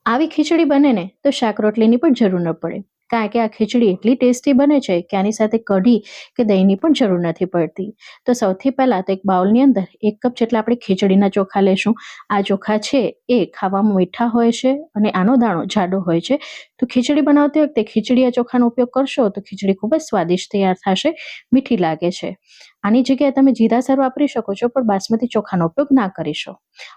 આવી ખીચડી બને ને તો શાક રોટલીની પણ જરૂર ન પડે, કારણ કે આ ખીચડી એટલી ટેસ્ટી બને છે કે આની સાથે કઢી કે દહીંની પણ જરૂર નથી પડતી. તો સૌથી પહેલા તો એક બાઉલની અંદર 1 કપ જેટલા આપણે ખીચડીના ચોખા લેશું. આ ચોખા છે એ ખાવામાં મીઠા હોય છે અને આનો દાણો જાડો હોય છે. તો ખીચડી બનાવતી વખતે ખીચડીયા ચોખાનો ઉપયોગ કરશો તો ખીચડી ખૂબ જ સ્વાદિષ્ટ તૈયાર થશે, મીઠી લાગે છે. આની જગ્યાએ તમે જીરાસર વાપરી શકો છો, પણ બાસમતી ચોખાનો ઉપયોગ ના કરીશો.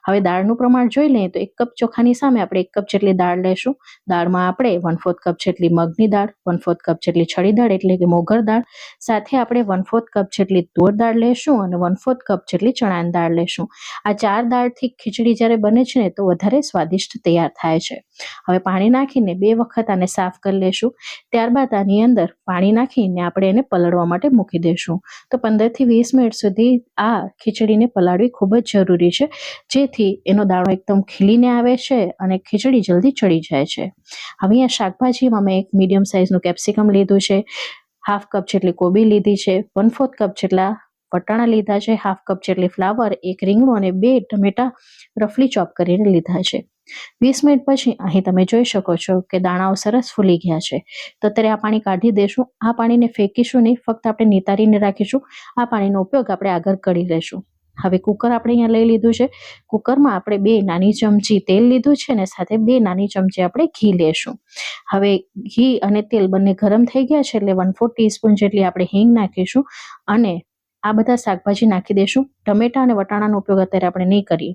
હવે દાળનું પ્રમાણ જોઈ લઈએ તો 1 કપ ચોખાની સામે આપણે 1 કપ જેટલી દાળ લેશું. દાળમાં આપણે 1/4 કપ જેટલી મગની દાળ, 1/4 કપ જેટલી છડી દાળ એટલે કે મોગર દાળ, સાથે આપણે 1/4 કપ જેટલી તુર દાળ લેશું અને 1/4 કપ જેટલી ચણાની દાળ લેશું. આ 4 દાળથી ખીચડી જ્યારે બને છે ને તો વધારે સ્વાદિષ્ટ તૈયાર થાય છે. હવે પાણી નાખીને 2 વખત આને સાફ કરી લેશું. ત્યારબાદ આની અંદર પાણી નાખીને આપણે એને પલળવા માટે મૂકી દેશું. તો 15 થી 20 મિનિટ સુધી આ ખીચડીને પલાળવી ખૂબ જ જરૂરી છે, જેથી એનો દાણો એકદમ ખીલીને આવે છે અને ખીચડી જલ્દી ચડી જાય છે. હવે અહીંયા શાકભાજીમાં મેં એક મીડિયમ સાઇઝનું કેપ્સિકમ લીધું છે, 1/2 કપ જેટલી કોબી લીધી છે, 1/4 કપ જેટલા વટાણા લીધા છે, 1/2 કપ જેટલી ફ્લાવર, 1 રીંગણું અને 2 ટમેટા રફલી ચોપ કરીને લીધા છે. 20 મિનિટ પછી અહીં તમે જોઈ શકો છો કે દાણાઓ સરસ ફૂલી ગયા છે. તો અત્યારે આ પાણી કાઢી દેશું. આ પાણીને ફેંકીશું નહીં, ફક્ત આપણે નિતારીને રાખીશું. આ પાણીનો ઉપયોગ આપણે આગળ કરી લેશું. હવે કુકર આપણે અહીંયા લઈ લીધું છે. કુકરમાં આપણે 2 નાની ચમચી તેલ લીધું છે અને સાથે 2 નાની ચમચી આપણે ઘી લેશું. હવે ઘી અને તેલ બંને ગરમ થઈ ગયા છે એટલે 1/4 ટીસ્પૂન જેટલી આપણે હિંગ નાખીશું અને આ બધા શાકભાજી નાખી દઈશું. ટમેટા અને વટાણાનો ઉપયોગ અત્યારે આપણે નહીં કરીએ.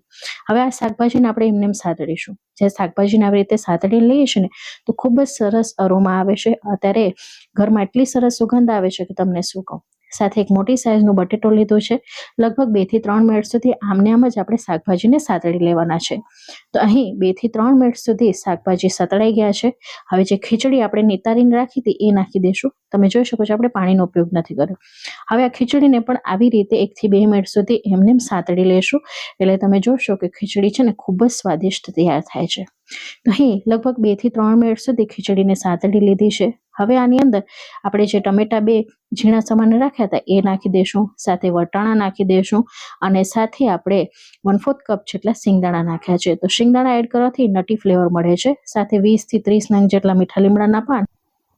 હવે આ શાકભાજીને આપણે એમને સાતળીશું. જે શાકભાજીને આવી રીતે સાતળી લઈએ છીએ ને તો ખૂબ જ સરસ અરોમા આવે છે. અત્યારે ઘરમાં એટલી સરસ સુગંધ આવે છે કે તમને શું કહું. સાથે એક મોટી સાઇઝનું બટેટો લીધો છે. લગભગ 2 થી 3 મિનિટ સુધી આમને આમ જ આપણે શાકભાજીને સાતળી લેવાના છે. તો અહીં 2 થી 3 મિનિટ સુધી શાકભાજી સતળાઈ ગયા છે. હવે જે ખીચડી આપણે નિતારીને રાખી હતી એ નાખી દઈશું. તમે જોઈ શકો છો આપણે પાણીનો ઉપયોગ નથી કર્યો. હવે આ ખીચડીને પણ આવી રીતે 1 થી 2 મિનિટ સુધી એમને સાતળી લેશું, એટલે તમે જોશો કે ખીચડી છે ને ખૂબ જ સ્વાદિષ્ટ તૈયાર થાય છે. અહીં લગભગ 2 થી 3 મિનિટ સુધી ખીચડીને સાતળી લીધી છે. હવે આની અંદર આપણે જે ટમેટા 2 ઝીણા સમાને રાખ્યા હતા એ નાખી દેશું, સાથે વટાણા નાખી દેશું અને સાથે આપણે 1/4 કપ જેટલા શિંગદાણા નાખ્યા છે. તો શિંગદાણા એડ કરવાથી નટી ફ્લેવર મળે છે. સાથે 20 થી 30 નંગ જેટલા મીઠા લીમડાના પાન.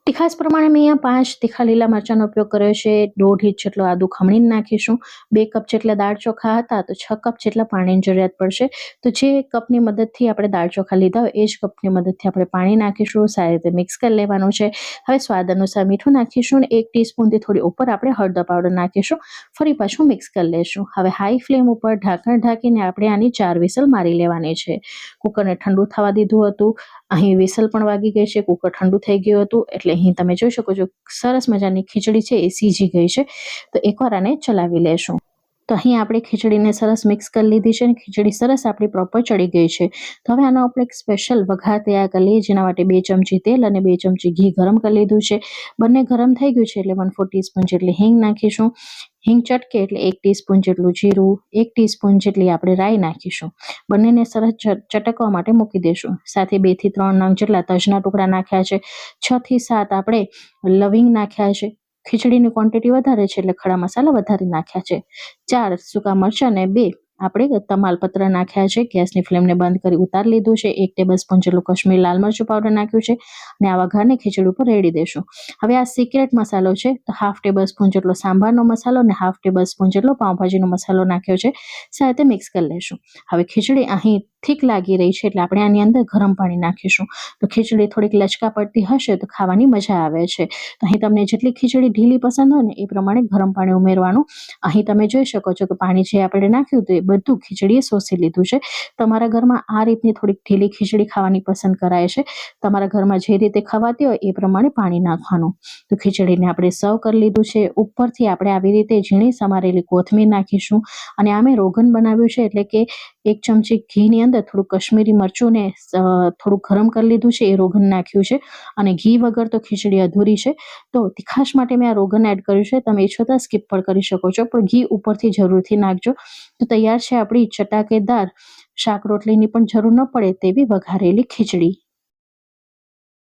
તીખાસ પ્રમાણે મેં અહીંયા 5 તીખા લીલા મરચાંનો ઉપયોગ કર્યો છે. 1.5 ઇંચ જેટલો આદુ ખમણીને નાખીશું. 2 કપ જેટલા દાળ ચોખા હતા તો 6 કપ જેટલા પાણીની જરૂરિયાત પડશે. તો જે કપની મદદથી આપણે દાળ ચોખા લીધા હોય એ જ કપની મદદથી આપણે પાણી નાખીશું. સારી રીતે મિક્સ કરી લેવાનું છે. હવે સ્વાદ અનુસાર મીઠું નાખીશું અને 1 ટીસ્પૂનથી થોડી ઉપર આપણે હળદર પાવડર નાખીશું. ફરી પાછું મિક્સ કરી લેશું. હવે હાઈ ફ્લેમ ઉપર ઢાંકણ ઢાંકીને આપણે આની 4 વિસલ મારી લેવાની છે. કુકરને ઠંડુ થવા દીધું હતું. અહીં વિસલ પણ વાગી ગઈ છે. કુકર ઠંડુ થઈ ગયું હતું એટલે અહીં તમે જોઈ શકો છો સરસ મજાની ખીચડી છે એ સીજી ગઈ છે. તો એકવાર આને ચલાવી લેશું. તો અહીં આપણે ખીચડીને સરસ મિક્સ કરી લીધી છે અને ખીચડી સરસ આપણી પ્રોપર ચડી ગઈ છે. તો હવે આનો આપણે એક સ્પેશિયલ વઘાર તૈયાર કરી લઈએ, જેના માટે 2 ચમચી તેલ અને 2 ચમચી ઘી ગરમ કરી લીધું છે. બંને ગરમ થઈ ગયું છે એટલે 1/4 ટીસ્પૂન જેટલી હિંગ નાખીશું. હિંગ ચટકે એટલે 1 ટીસ્પૂન જેટલું જીરું, 1 ટીસ્પૂન જેટલી આપણે રાઈ નાખીશું. બંનેને સરસ ચટકવા માટે મૂકી દઈશું. સાથે 2 થી 3 નંગ જેટલા તજના ટુકડા નાખ્યા છે. 6 થી 7 આપણે લવિંગ નાખ્યા છે. ખીચડીની ક્વોન્ટિટી વધારે છે એટલે ખડા મસાલા વધારે નાખ્યા છે. 4 સૂકા મરચાં અને 2 આપણે તમાલપત્ર નાખ્યા છે. ગેસની ફ્લેમને બંધ કરી ઉતારી લીધું છે. 1 ટેબલસ્પૂન જેટલું કાશ્મીરી લાલ મરચું પાવડર નાખ્યું છે અને આ વઘારને ખીચડી ઉપર રેડી દેશું. હવે આ સિક્રેટ મસાલો છે તો 1/2 ટેબલસ્પૂન જેટલો સાંભારનો મસાલો અને 1/2 ટેબલસ્પૂન જેટલો પાઉંભાજીનો મસાલો નાખ્યો છે. સાથે મિક્સ કરી લેશું. હવે ખીચડી અહીં ઠીક લાગી રહી છે એટલે આપણે આની અંદર ગરમ પાણી નાખીશું. તો ખીચડી થોડીક લચકા પડતી હશે તો ખાવાની મજા આવે છે. તો અહીં તમને જેટલી ખીચડી ઢીલી પસંદ હોય ને એ પ્રમાણે ગરમ પાણી ઉમેરવાનું. અહીં તમે જોઈ શકો છો કે પાણી જે આપણે નાખ્યું હતું એ બધું ખીચડીએ શોષી લીધું છે. તમારા ઘરમાં આ રીતની થોડીક ઢીલી ખીચડી ખાવાની પસંદ કરાય છે. તમારા ઘરમાં જે રીતે ખવાતી હોય એ પ્રમાણે પાણી નાખવાનું. તો ખીચડીને આપણે સર્વ કરી લીધું છે. ઉપરથી આપણે આવી રીતે ઝીણી સમારેલી કોથમીર નાખીશું અને આમે રોગન બનાવ્યું છે એટલે કે 1 ચમચી ઘીની અંદર થોડું કશ્મીરી મરચું ને થોડું ગરમ કરી લીધું છે એ રોગન નાખ્યું છે અને ઘી વગર તો ખીચડી અધૂરી છે. તો તીખાશ માટે મેં આ રોગન એડ કર્યું છે. તમે ઈચ્છો તો સ્કીપ પણ કરી શકો છો, પણ ઘી ઉપરથી જરૂરથી નાખજો. તો તૈયાર છે આપણી ચટાકેદાર શાક રોટલીની પણ જરૂર ન પડે તેવી વઘારેલી ખીચડી.